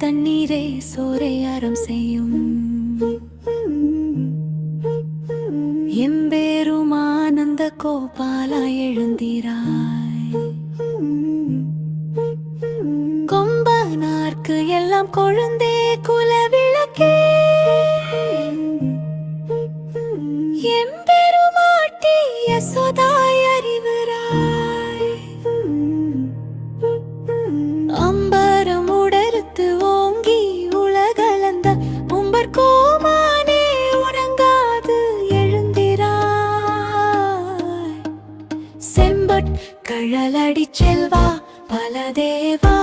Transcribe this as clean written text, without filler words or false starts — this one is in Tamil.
தண்ணீரே சோரை அறம் செய்யும். எம்பேரும் ஆனந்த கோபாலா எழுந்திராய். கொம்பனார்க்கு எல்லாம் கொழுந்தே குலவிளக்கே. எம்பெருமாட்டி யசோதாய் அறிவுராய். அம்பரம் உடறுத்து ஓங்கி உலகளந்த உம்பர் கோமானே உறங்காது எழுந்திராய். செம்பட் கழலடி செல்வா பலதேவா